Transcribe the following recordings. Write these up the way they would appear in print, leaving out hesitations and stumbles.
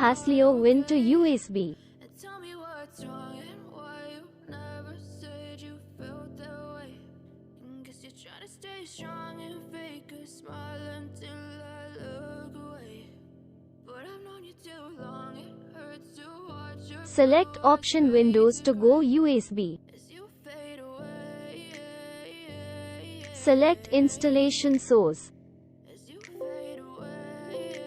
Hasleo Win to USB. Tell me what's wrong and why you never said you felt that way. Guess you're trying to stay strong and fake a smile until I look away. But I've known you too long, it hurts to watch your Select option Windows to go USB. as you fade away. Select installation source. As you fade away.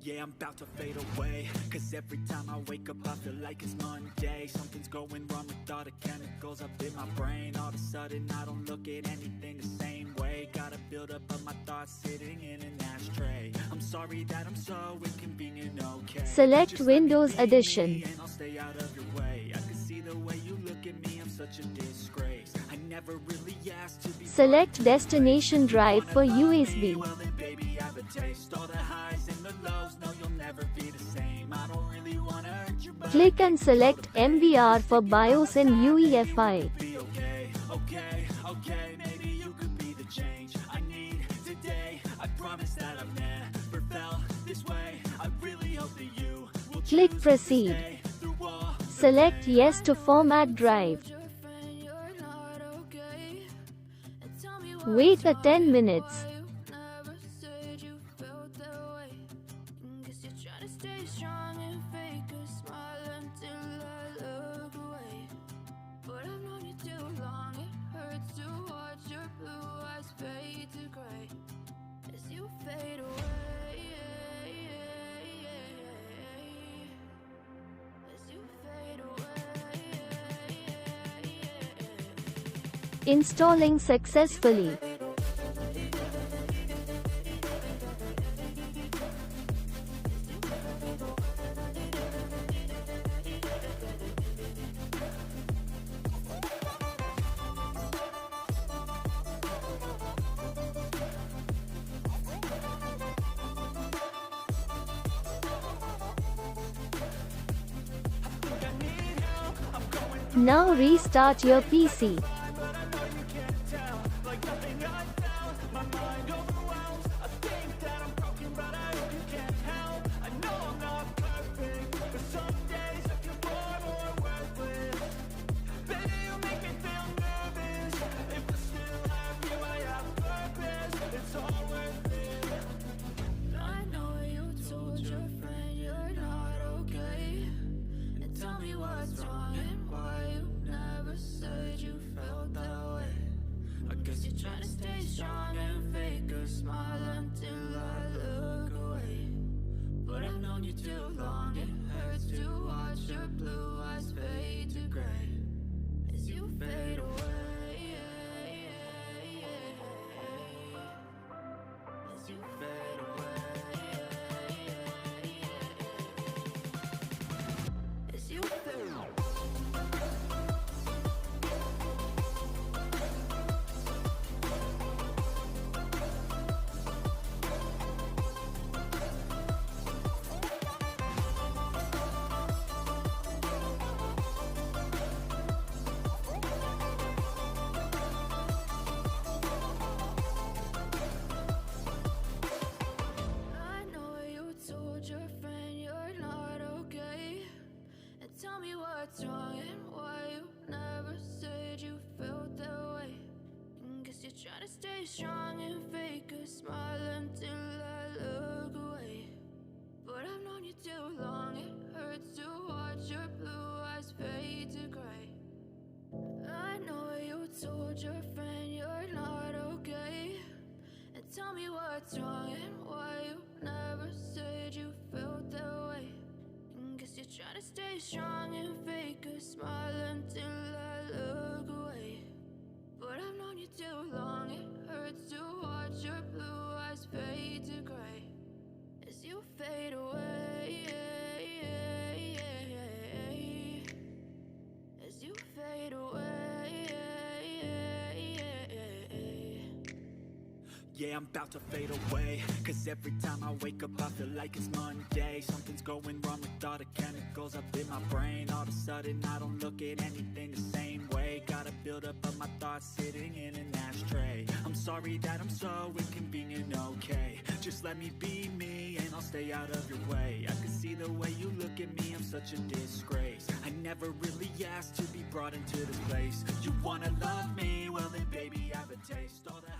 Yeah, I'm about to fade away. Cause every time I wake up I feel like it's Monday. Something's going wrong with all the chemicals up in my brain. All of a sudden I don't look at anything the same way. Gotta build up of my thoughts sitting in an ashtray. I'm sorry that I'm so inconvenient, okay. Select Just let me Windows be Edition. and I'll stay out of your way. I can see the way you look at me, I'm such a disgrace. I never really asked to be. Select destination drive for USB. Well then baby, I have a taste. All the highs and the lows, no you'll never be the same. I don't really wanna hurt you, but Click and select MBR for BIOS and UEFI. be okay, okay, maybe you could be the change I need today. I promise that I've never felt this way. I really hope that you will Click choose to Proceed. stay through all. Select Yes to format drive. Your friend, you're not okay. And tell me what's Wait a 10 wrong, minutes. why you never said you felt that way. Guess you're trying to stay strong and fake a smile until I look away. But I've known you too long, it hurts to watch your blue eyes fade to gray as you fade away. As you fade away. Installing successfully. Now restart your PC. I know you told your friend you're not okay. And tell me what's wrong and why you never said you felt that way. I guess you're trying to stay strong and fake a smile until I look away. But I've known you too long, it hurts to watch your blue eyes fade to gray as you fade away. As you fade away. As you fade away. I know you told your friend you're not okay. And tell me what's wrong and why you never said you felt that way. Guess you're trying to stay strong and fake a smile until I look away. But I've known you too long, it hurts to watch your blue eyes fade to gray. I know you told your friend you're not okay. And tell me what's wrong and why you never said you felt that way. Guess you're trying to stay strong and fake a smile until I look away. But I've known you too long, it hurts to watch your blue eyes fade to gray as you fade away. As you fade away. Yeah, I'm about to fade away. Cause every time I wake up I feel like it's Monday. Something's going wrong with all the chemicals up in my brain. All of a sudden I don't look at anything the same way. Gotta build up of my thoughts sitting in an ashtray. I'm sorry that I'm so inconvenient, okay. Just let me be me and I'll stay out of your way. I can see the way you look at me, I'm such a disgrace. I never really asked to be brought into this place. You wanna love me? Well then baby, have a taste. All the